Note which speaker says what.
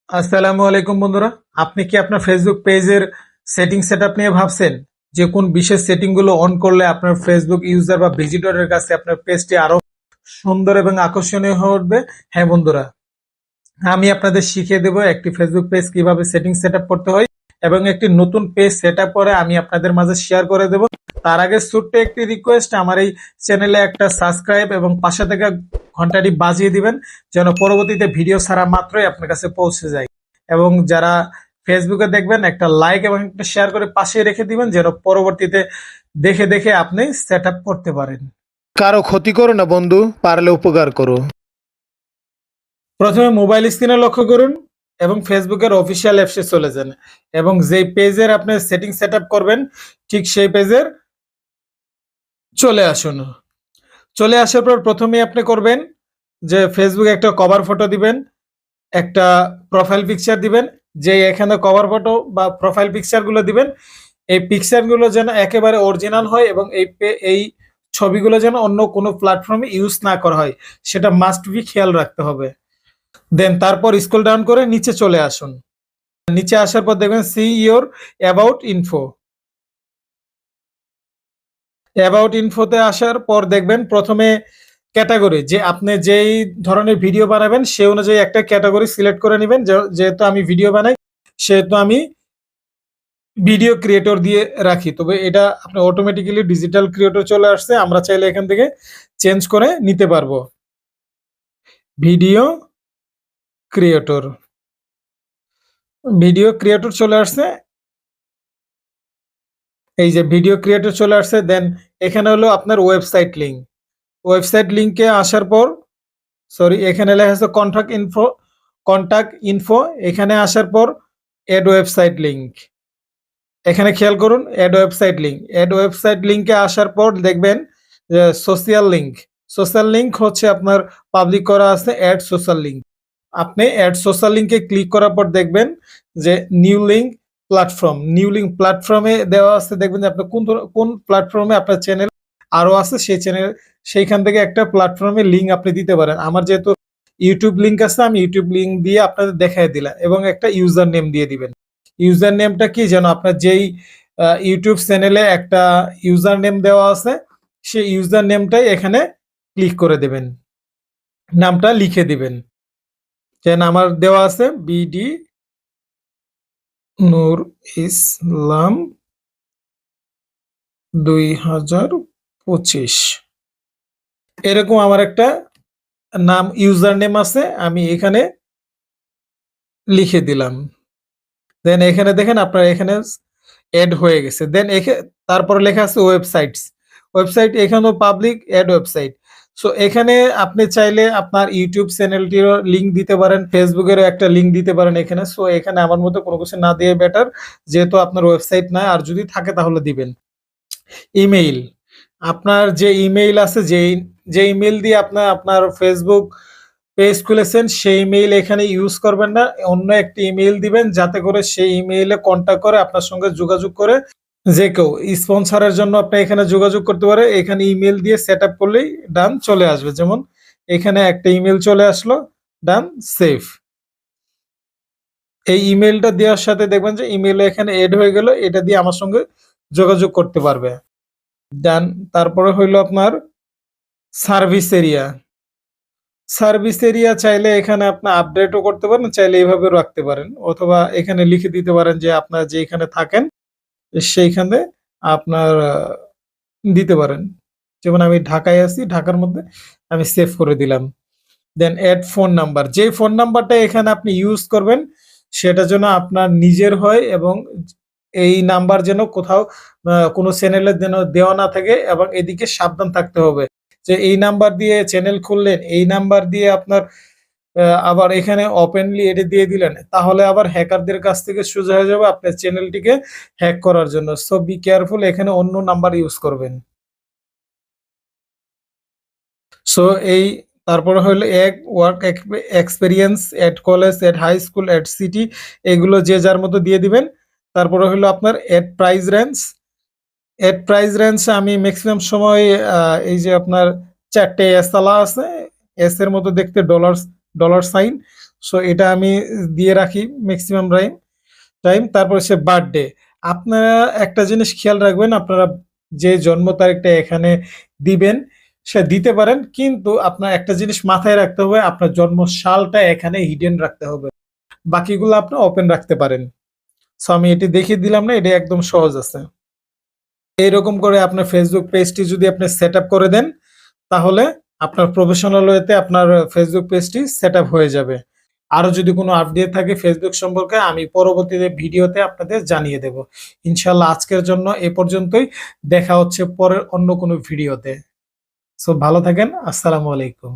Speaker 1: আসসালামু আলাইকুম বন্ধুরা। আপনি কি আপনার ফেসবুক পেজের সেটিং সেটআপ নিয়ে ভাবছেন যে কোন বিশেষ সেটিং গুলো অন করলে আপনার ফেসবুক ইউজার বা ভিজিটরের কাছে আপনার পেজটি আরো সুন্দর এবং আকর্ষণীয় হয়ে উঠবে? হ্যাঁ বন্ধুরা, আমি আপনাদের শিখিয়ে দেব একটি ফেসবুক পেজ কিভাবে সেটিং সেটআপ করতে হয় এবং একটি নতুন পেজ সেটআপ করে আমি আপনাদের মাঝে শেয়ার করে দেব। তার আগে ছোট্ট একটি রিকোয়েস্ট, আমার এই চ্যানেলে একটা সাবস্ক্রাইব এবং পাশে থাকা ঘন্টাটি বাজিয়ে দিবেন যেন পরবর্তীতে ভিডিও ছাড়া মাত্রই আপনার কাছে পৌঁছে যায়। এবং যারা ফেসবুকে দেখবেন একটা লাইক এবং একটা শেয়ার করে পাশে রেখে দিবেন যেন পরবর্তীতে দেখে দেখে আপনি সেটআপ করতে পারেন।
Speaker 2: কারো ক্ষতি করো না বন্ধু, পারলে উপকার করো।
Speaker 1: প্রথমে মোবাইল স্ক্রিনে লক্ষ্য করুন এবং ফেসবুকের অফিসিয়াল অ্যাপসে চলে যান এবং যেই পেজের আপনি সেটিং সেটআপ করবেন ঠিক সেই পেজের চলে আসুন। চলে আসার পর প্রথমেই আপনি করবেন যে ফেসবুকে একটা কভার ফটো দিবেন, একটা প্রোফাইল পিকচার দিবেন। যে এখানে কভার ফটো বা প্রোফাইল পিকচারগুলো দিবেন, এই পিকচারগুলো যেন একেবারে অরিজিনাল হয় এবং এই ছবিগুলো যেন অন্য কোনো প্ল্যাটফর্মে ইউজ না করা হয়, সেটা মাস্ট বি খেয়াল রাখতে হবে। দেন তারপর স্ক্রল ডাউন করে নিচে চলে আসুন। নিচে আসার পর দেখবেন see your about info. About ইনফোতে আসার পর দেখবেন প্রথমে ক্যাটাগরি, যে আপনি যেই ধরনের ভিডিও বানাবেন সে অনুযায়ী একটা ক্যাটাগরি সিলেক্ট করে নেবেন। যেহেতু আমি ভিডিও বানাই সেহেতু আমি ভিডিও ক্রিয়েটর দিয়ে রাখি, তবে এটা আপনি অটোমেটিক্যালি ডিজিটাল ক্রিয়েটর চলে আসছে, আমরা চাইলে এখান থেকে চেঞ্জ করে নিতে পারবো। ভিডিও ক্রিয়েটর, ভিডিও ক্রিয়েটর চলে আসছে, এই যে ভিডিও ক্রিয়েটর চলে আসছে। দেন এখানে হলো আপনার ওয়েবসাইট লিঙ্ক। ওয়েবসাইট লিঙ্কে আসার পর এখানে লেখা আছে কন্টাক্ট ইনফো। এখানে আসার পর অ্যাড ওয়েবসাইট লিঙ্ক, এখানে খেয়াল করুন add website link. Add website লিঙ্কে আসার পর দেখবেন যে সোশ্যাল লিঙ্ক। সোশ্যাল লিঙ্ক হচ্ছে আপনার পাবলিক করা আছে অ্যাড সোশ্যাল লিঙ্ক। আপনি অ্যাড সোশ্যাল লিঙ্কে ক্লিক করার পর দেখবেন যে new link platform. New link প্ল্যাটফর্মে দেওয়া আছে, দেখবেন যে আপনার কোন প্ল্যাটফর্মে আপনার চ্যানেল আরো আছে সেই চ্যানেল, সেইখান থেকে একটা প্ল্যাটফর্মে লিঙ্ক আপনি দিতে পারেন। আমার যেহেতু ইউটিউব লিঙ্ক আছে আমি ইউটিউব লিঙ্ক দিয়ে আপনাদের দেখাই দিলাম এবং একটা ইউজার নেম দিয়ে দিবেন। ইউজার নেমটা কি যেন আপনার যেই ইউটিউব চ্যানেলে একটা ইউজার নেম দেওয়া আছে সেই ইউজার নেমটাই এখানে ক্লিক করে দেবেন, নামটা লিখে দিবেন। যেন আমার দেওয়া আছে বিডি নূর ইসলাম 2025, এরকম আমার একটা নাম ইউজার নেম আছে, আমি এখানে লিখে দিলাম। দেন এখানে দেখেন আপনার এখানে এড হয়ে গেছে। দেন তারপরে লেখা আছে ওয়েবসাইটস। ওয়েবসাইট এখানেও পাবলিক অ্যাড ওয়েবসাইট। সো এখানে আপনি চাইলে আপনার ইউটিউব চ্যানেলটিরও লিঙ্ক দিতে পারেন, ফেসবুকেরও একটা লিঙ্ক দিতে পারেন এখানে। সো এখানে আমার মতো কোনো কিছু না দিয়ে বেটার, যেহেতু আপনার ওয়েবসাইট নাই, আর যদি থাকে তাহলে দিবেন। ইমেইল, আপনার যে ইমেইল আছে, যে ইমেইল দিয়ে আপনার ফেসবুক পেজ খুলেছেন সেই ইমেইল এখানে ইউজ করবেন না, অন্য একটি ইমেইল দিবেন যাতে করে সেই ইমেইলে কন্টাক্ট করে আপনার সঙ্গে যোগাযোগ করে যে কেউ স্পন্সরের জন্য আপনি এখানে যোগাযোগ করতে পারে। এখানে ইমেইল দিয়ে সেট আপ করলেই ডান চলে আসবে। যেমন এখানে একটা ইমেইল চলে আসলো, ডান সেভ। এই ইমেইলটা দেওয়ার সাথে দেখবেন যে ইমেইল এখানে এড হয়ে গেল, এটা দিয়ে আমার সঙ্গে যোগাযোগ করতে পারবে। ডান। তারপরে হইলো আপনার সার্ভিস এরিয়া। সার্ভিস এরিয়া চাইলে এখানে আপনি আপডেটও করতে পারেন, চাইলে এইভাবে রাখতে পারেন, অথবা এখানে লিখে দিতে পারেন যে আপনার যেখানে থাকেন সেইখানে আপনার দিতে পারেন। যেমন আমি ঢাকায় আছি, ঢাকার মধ্যে আমি সেভ করে দিলাম। দেন এড ফোন নাম্বার, যে ফোন নাম্বারটা এখানে আপনি ইউজ করবেন সেটা যেন আপনার নিজের হয় এবং এই নাম্বার যেন কোথাও কোনো চ্যানেলে যেন দেওয়া না থাকে, এবং এদিকে সাবধান থাকতে হবে যে এই নাম্বার দিয়ে চ্যানেল খুললেন, এই নাম্বার দিয়ে আপনার আবার এখানে ওপেনলি এটা দিয়ে দিলেন, তাহলে আবার হ্যাকারদের কাছ থেকে সোজা হয়ে যাবে আপনার চ্যানেলটিকে হ্যাক করার জন্য। সো বি কেয়ারফুল, এখানে অন্য নাম্বার ইউজ করবেন। সো এই তারপরে হলো work experience at college, at high school, at city, এগুলো যে যার মতো দিয়ে দিবেন। তারপরে হলো আপনার at price range. At price range আমি ম্যাক্সিমাম সময় এই যে আপনার 4টে এস আলা আছে, এস এর মতো দেখতে ডলার সাইন। সো এটা আমি দিয়ে রাখি ম্যাক্সিমাম টাইম। তারপর সে বার্থডে, আপনারা একটা জিনিস খেয়াল রাখবেন, আপনারা যে জন্ম তারিখটা এখানে দিবেন সে দিতে পারেন, কিন্তু আপনার একটা জিনিস মাথায় রাখতে হবে, আপনার জন্ম সালটা এখানে হিডেন রাখতে হবে, বাকিগুলো আপনি ওপেন রাখতে পারেন। সো আমি এটি দেখিয়ে দিলাম না, এটা একদম সহজ আছে। এইরকম করে আপনার ফেসবুক পেজটি যদি আপনি সেট আপ করে দেন, তাহলে আপনার প্রফেশনাল ওয়েতে আপনার ফেসবুক পেজটি সেট আপ হয়ে যাবে। আরো যদি কোনো আপডেট থাকে ফেসবুক সম্পর্কে, আমি পরবর্তীতে ভিডিওতে আপনাদের জানিয়ে দেব। ইনশাল্লাহ আজকের জন্য এ পর্যন্তই। দেখা হচ্ছে পরের অন্য কোনো ভিডিওতে। সো ভালো থাকেন। আসসালামু আলাইকুম।